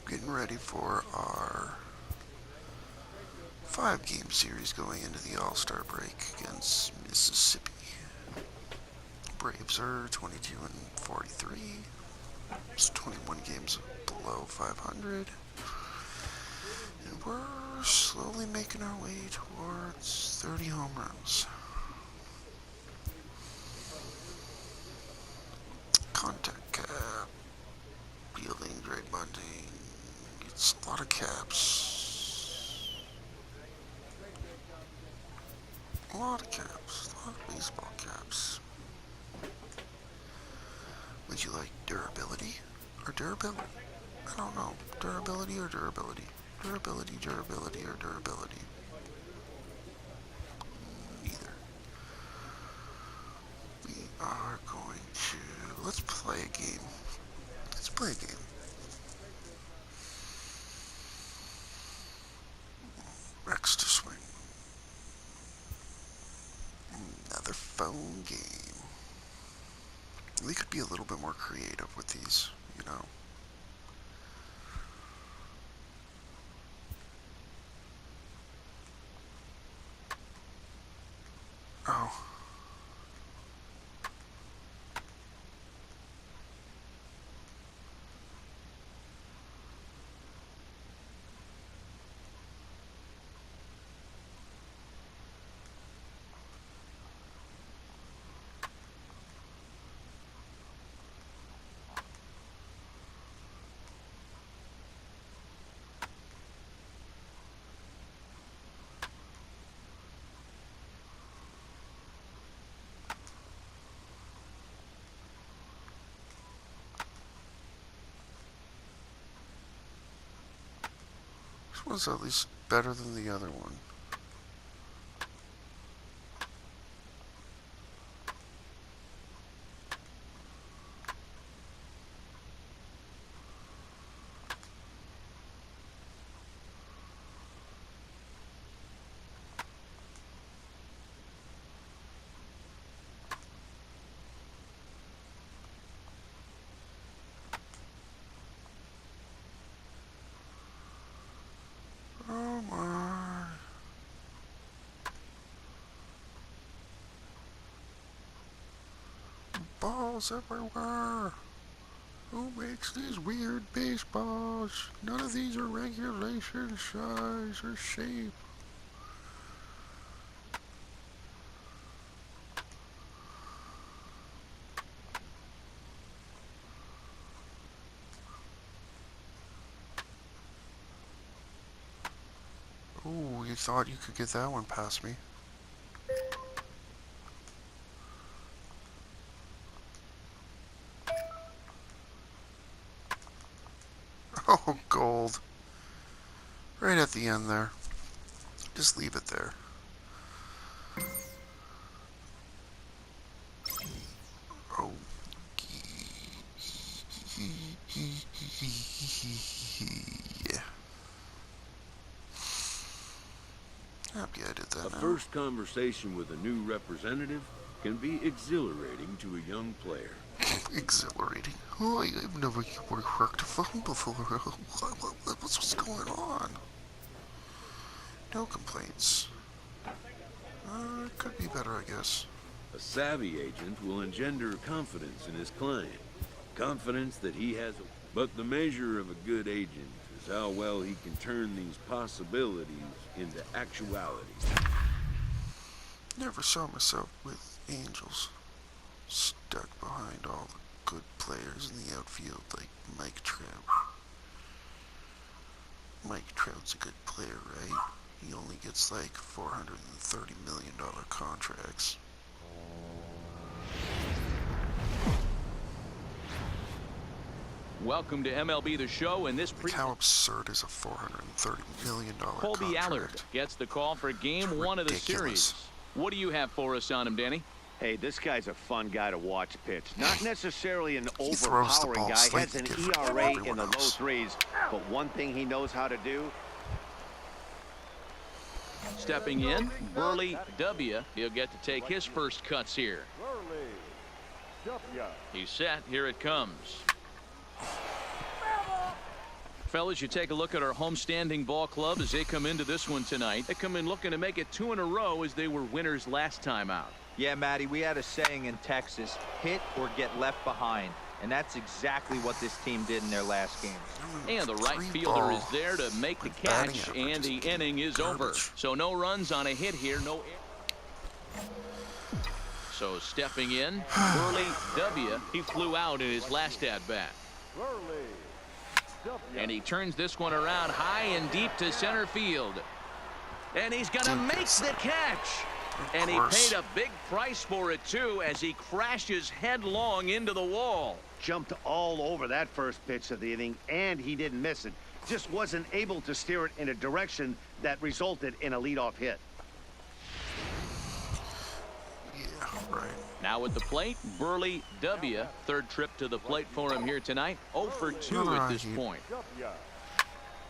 Getting ready for our 5-game series going into the All-Star break against Mississippi. Braves are 22 and 43. It's 21 games below 500. And we're slowly making our way towards 30 home runs. Contact cap. Fielding, Dre Bunting. It's a lot of caps. A lot of caps. A lot of baseball caps. Would you like durability or durability? I don't know. Durability or durability? Durability, durability, or durability? Neither. We are going to... Let's play a game. Let's play a game. Rex to swing. Another phone game. We could be a little bit more creative with these, you know. Oh. This one's at least better than the other one. Oh my. Balls everywhere. Who makes these weird baseballs? None of these are regulation size or shape. Ooh, you thought you could get that one past me. Oh, gold. Right at the end there. Just leave it there. Oh. Yeah. Happy I did that A now. first conversation with a new representative can be exhilarating to a young player. Exhilarating. Oh, I've never worked a phone before. What's going on? No complaints. It could be better, I guess. A savvy agent will engender confidence in his client. Confidence that he has a... But the measure of a good agent is how well he can turn these possibilities into actuality. Never saw myself with Angels. Stuck behind all the good players in the outfield like Mike Trout. Mike Trout's a good player, right? He only gets like $430 million contracts. Welcome to MLB The Show, and this Like how absurd is a $430 million Colby contract? Allard gets the call for game one of the series. What do you have for us on him, Danny? Hey, this guy's a fun guy to watch pitch. Not necessarily an He throws the overpowering ball guy. Has slightly an different from ERA in everyone the low else. threes. But one thing he knows how to do. Stepping in, Burley W. He'll get to take his first cuts here. He's set. Here it comes. Fellas, you take a look at our homestanding ball club as they come into this one tonight. They come in looking to make it 2 in a row as they were winners last time out. Yeah, Matty, we had a saying in Texas, hit or get left behind. And that's exactly what this team did in their last game. And the right fielder is there to make the catch, and the inning is over. So no runs on a hit here, no error. So stepping in, Burley W. He flew out in his last at-bat. And he turns this one around high and deep to center field. And he's going to make the catch. And he paid a big price for it, too, as he crashes headlong into the wall. Jumped all over that first pitch of the inning, and he didn't miss it. Just wasn't able to steer it in a direction that resulted in a leadoff hit. Yeah, right. Now at the plate, Burley W. Third trip to the plate for him here tonight. 0 for 2 at this point.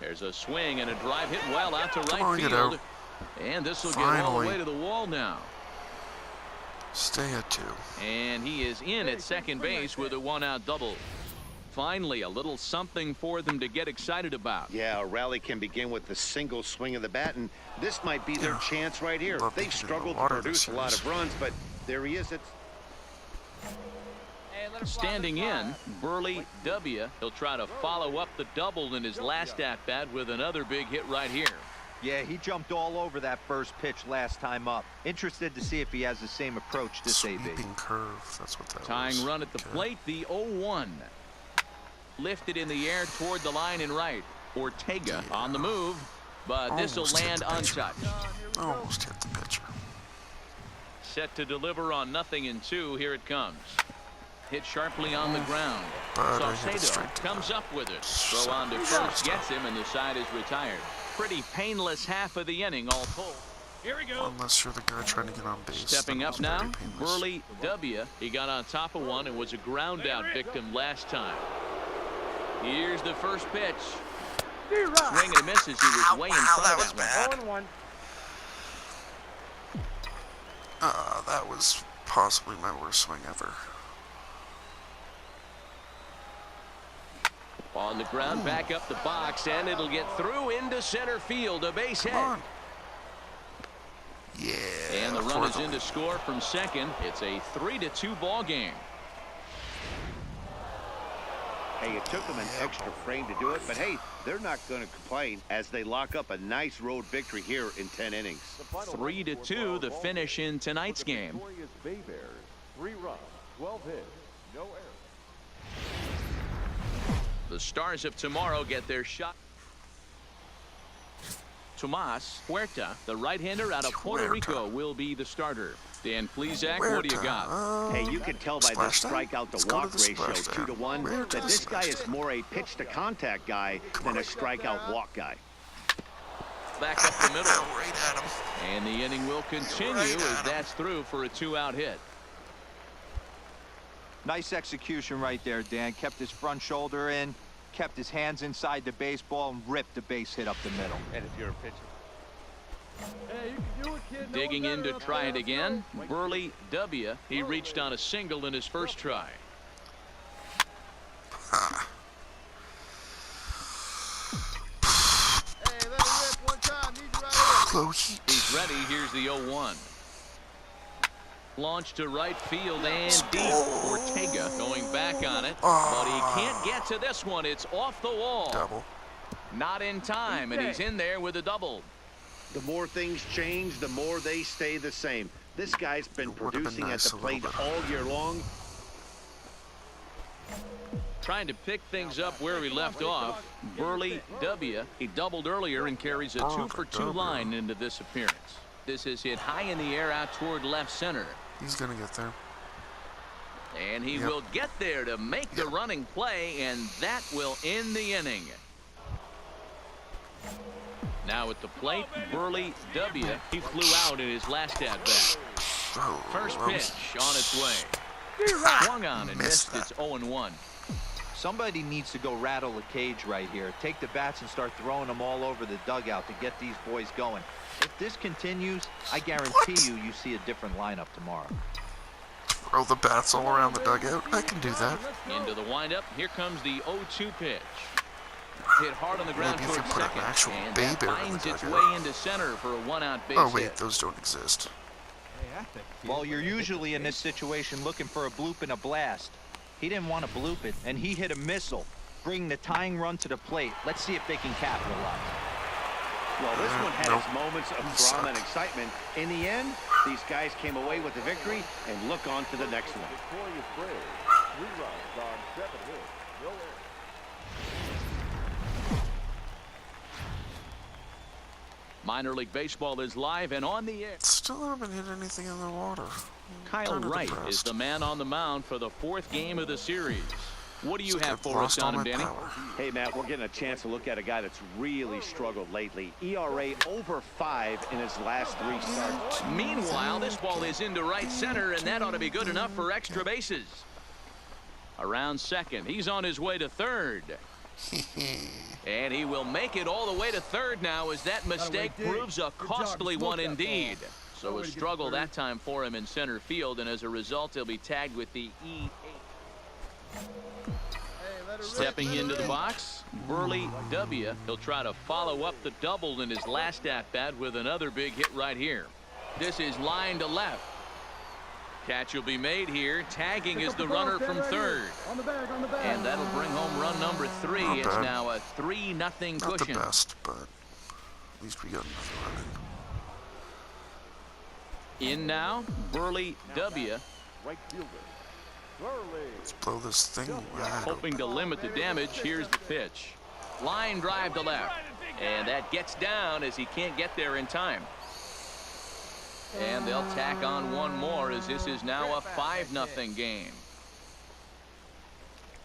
There's a swing and a drive hit well out to right field. And this will get all the way to the wall now. Stay at 2. And he is in at second base with a 1-out double. Finally, a little something for them to get excited about. Yeah, a rally can begin with the single swing of the bat, and this might be their chance right here. They've struggled to produce a lot of runs, but there he is. Standing in, Burley W. He'll try to follow up the double in his last at-bat with another big hit right here. Yeah, he jumped all over that first pitch last time up. Interested to see if he has the same approach this AB. Sweeping curve, that's what that was. Tying run at the plate, the 0-1. Lifted in the air toward the line and right. Ortega on the move, but this will land untouched. Almost hit the pitcher. Set to deliver on 0-2. Here it comes. Hit sharply on the ground. Saucedo comes up with it. Throw on to first, gets him, and the side is retired. Pretty painless half of the inning all told. Here we go. Unless you're the guy trying to get on base. Stepping up now, Burley W. He got on top of one and was a ground out victim last time. Here's the first pitch. Swing and misses. He was way in front of that one. That was possibly my worst swing ever. On the ground, back up the box, and it'll get through into center field. A base hit. Yeah. And the run is in to score from second. It's a 3-2 ball game. Hey, it took them an extra frame to do it, but hey, they're not going to complain as they lock up a nice road victory here in 10 innings. 3-2, the finish in tonight's game. 3 runs, 12 hits, no errors. The Stars of tomorrow get their shot. Tomas Huerta, the right-hander out of Puerto Rico, will be the starter. Dan Plesac, what do you got? Hey, you can tell by the strikeout to walk ratio 2-1 that this guy is more a pitch to contact guy than a strikeout walk guy. Back up the middle. And the inning will continue as that's through for a 2-out hit. Nice execution right there, Dan. Kept his front shoulder in, kept his hands inside the baseball, and ripped the base hit up the middle. And if you're a pitcher. Hey, you can do it, kid. Digging in to try it again, Burley W. He reached on a single in his first try. Hey, let it rip one time. Need you right here. He's ready. Here's the 0-1. Launch to right field and deep. Ortega going back on it, but he can't get to this one. It's off the wall. Double. Not in time, and he's in there with a double. The more things change, the more they stay the same. This guy's been producing at the plate all year long. Trying to pick things up where we left off, Burley W. He doubled earlier and carries a 2-for-2 line into this appearance. This is hit high in the air out toward left center. He's gonna get there. And he will get there to make the running play, and that will end the inning. Now at the plate, Burley W. He flew out in his last at-bat. First pitch on its way. Swung on and missed. It's 0-1. Somebody needs to go rattle the cage right here. Take the bats and start throwing them all over the dugout to get these boys going. If this continues, I guarantee you see a different lineup tomorrow. Throw the bats all around the dugout. I can do that. Into the windup. Here comes the 0-2 pitch. Hit hard on the ground Maybe if you towards put an second, actual and Bay that Bear in finds the its dugout. way into center for a one-out base Oh wait, hit. those don't exist. Well, you're usually in this situation looking for a bloop and a blast. He didn't want to bloop it, and he hit a missile, bringing the tying run to the plate. Let's see if they can capitalize. Well, this one had Nope. its moments of You drama and suck. excitement. In the end, these guys came away with the victory and look on to the next one. Victorious Braves. 3 runs on 7 hits. No errors. Minor League Baseball is live and on the air. Still haven't hit anything in the water. Kyle Kinda Wright is depressed. the man on the mound for the 4th game of the series. What do you It's have like I've for us lost all on him, my Danny? power. Hey, Matt, we're getting a chance to look at a guy that's really struggled lately. ERA over 5 in his last 3 starts. Meanwhile, this ball is into right center, and that ought to be good enough for extra bases. Around second, he's on his way to third. And he will make it all the way to third now, as that mistake proves a costly one indeed. So a struggle that time for him in center field, and as a result, he'll be tagged with the E8. Stepping into the box, Burley W. He'll try to follow up the double in his last at-bat with another big hit right here. This is line to left. Catch will be made here. Tagging is the runner from third. And that'll bring home run number 3. Not It's bad. now a 3-0 Not the cushion. best, but at least we got another run in. In now, Burley W. Right fielder. Burley. Let's blow this thing wide Hoping to limit the damage. Here's the pitch. Line drive to left. And that gets down as he can't get there in time. And they'll tack on one more, as this is now a 5-0 game.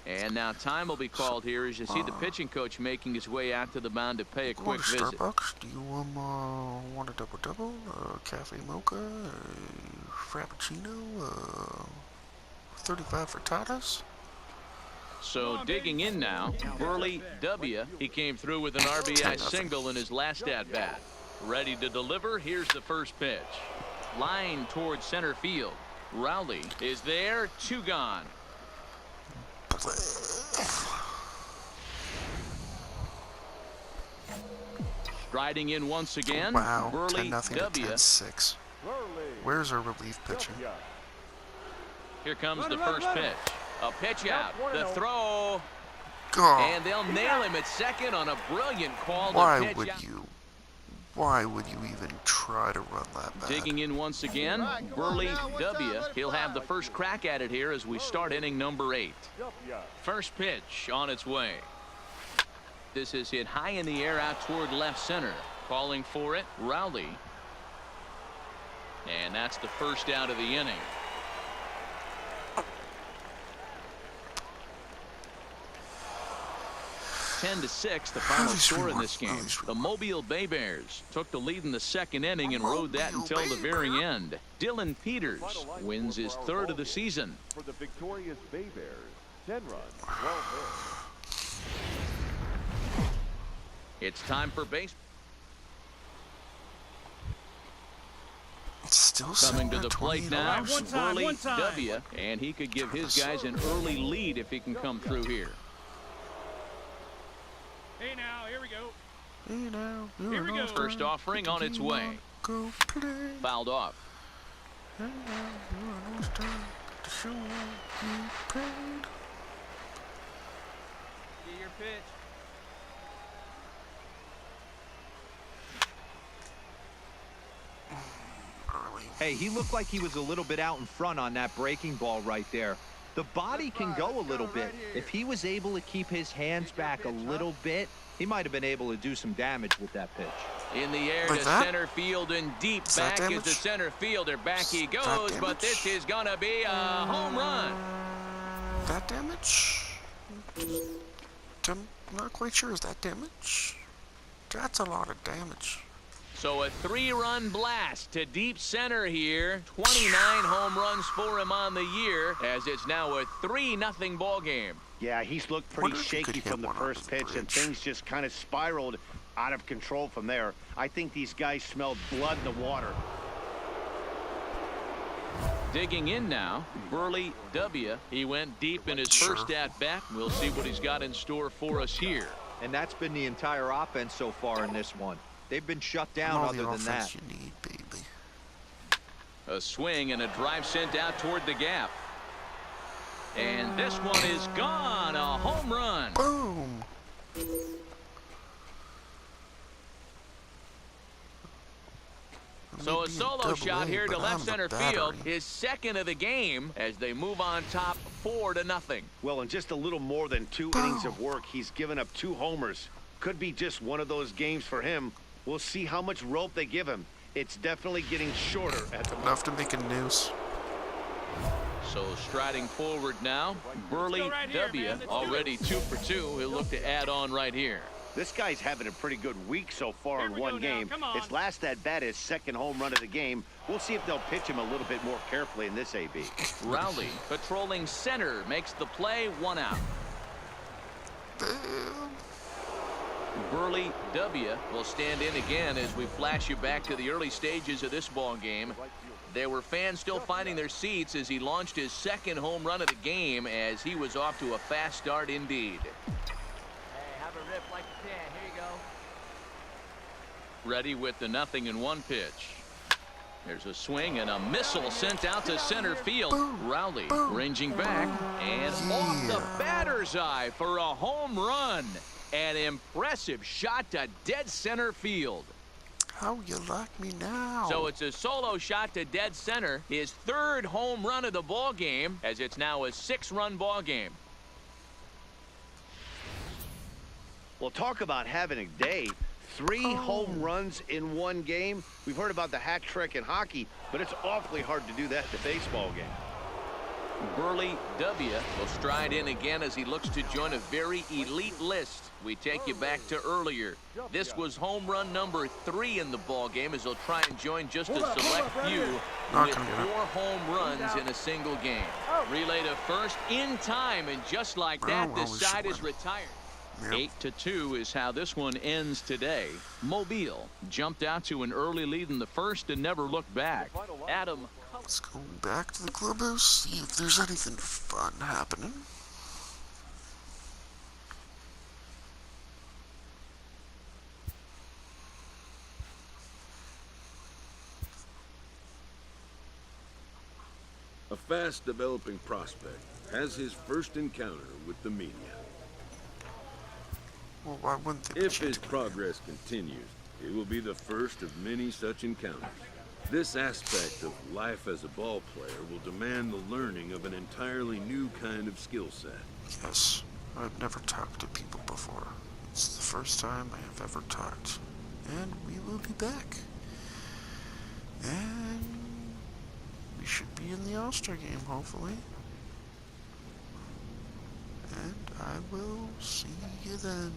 And now time will be called here as you see the pitching coach making his way out to the mound to pay a quick Want a visit. Starbucks? Do you want a double-double? A cafe mocha? A frappuccino? 35 frittatas? So digging in now, Burley W. He came through with an RBI single in his last at-bat. Ready to deliver. Here's the first pitch. Line towards center field. Rowley is there. 2 gone. Striding in once again, Wow, Burley 10-0 to W. 10-6. Burley. Where's our relief pitcher? Yeah. Here comes the first pitch. A pitch out. The throw. God, And they'll nail him at second on a brilliant call to why pitch would out. you? Why would you even try to run that bad? Digging in once again, Burley W. He'll have the first crack at it here as we start inning number 8. First pitch on its way. This is hit high in the air out toward left center. Calling for it, Rowley. And that's the first out of the inning. (10-6) the final score in this game. The Mobile Bay Bears took the lead in the second inning and rode that until the very end. Dylan Peters wins his 3rd of the season. For the victorious Bay Bears, 10 runs, 12 hits. It's time for baseball. It's still Coming to the plate now, Burley one time. W. And he could give his guys an early lead if he can come through here. Hey now, here we go. Hey now, Here we go. First offering on its way. Go play. Fouled off. Hey now, you're almost done. The show you played. Get your pitch. Early. Hey, he looked like he was a little bit out in front on that breaking ball right there. The body can go a little bit. If he was able to keep his hands back a little bit, he might have been able to do some damage with that pitch. In the air Like to that? center field and deep. Is that Back is the damage? center fielder. Back he Is that goes, but damage? this is going to be a home run. That damage? I'm not quite sure. Is that damage? That's a lot of damage. So a 3-run blast to deep center here. 29 home runs for him on the year, as it's now a 3-0 ball game. Yeah, he's looked pretty Wonder if he could shaky hit from the one off first the pitch, and bridge. things just kind of spiraled out of control from there. I think these guys smelled blood in the water. Digging in now, Burley W. He went deep in his Sure. first at-bat. We'll see what he's got in store for us here. And that's been the entire offense so far in this one. They've been shut down All other the than offense that. you need, baby. A swing and a drive sent out toward the gap. And this one is gone. A home run. Boom. So a Maybe solo double shot A, here to but left I'm the center field, battery. his second of the game as they move on top 4-0. Well, in just a little more than 2 innings of work, he's given up 2 homers. Could be just one of those games for him. We'll see how much rope they give him. It's definitely getting shorter at the moment. Enough to make a news. So striding forward now, Burley Let's go right here, W. man. Let's do Already 2 for 2. He'll look to add on right here. This guy's having a pretty good week so far Here in we one go now. game. Come on. His last at-bat is second home run of the game. We'll see if they'll pitch him a little bit more carefully in this AB. Rowley patrolling center makes the play, 1 out. Burley W. will stand in again as we flash you back to the early stages of this ball game. There were fans still finding their seats as he launched his second home run of the game as he was off to a fast start indeed. Hey, have a rip like you can. Here you go. Ready with the 0-1 pitch. There's a swing and a missile sent out to center field. Rowley ranging back and off the batter's eye for a home run. An impressive shot to dead center field. How you like me now? So it's a solo shot to dead center, his 3rd home run of the ball game, as it's now a 6-run ball game. Well, talk about having a day. 3 home runs in one game. We've heard about the hat trick in hockey, but it's awfully hard to do that in a baseball game. Burley W. will stride in again as he looks to join a very elite list. We take you back to earlier. This was home run number 3 in the ball game as he'll try and join just a select few with 4 home runs in a single game. Relay to first in time, and just like that, the side is retired. 8-2 is how this one ends today. Mobile jumped out to an early lead in the first and never looked back. Adam. Let's go back to the clubhouse, see if there's anything fun happening. A fast-developing prospect has his first encounter with the media. Well, why wouldn't they If be his progress continues, it will be the first of many such encounters. This aspect of life as a ball player will demand the learning of an entirely new kind of skill set. Yes, I've never talked to people before. It's the first time I have ever talked. And we will be back. And we should be in the All-Star game, hopefully. And I will see you then.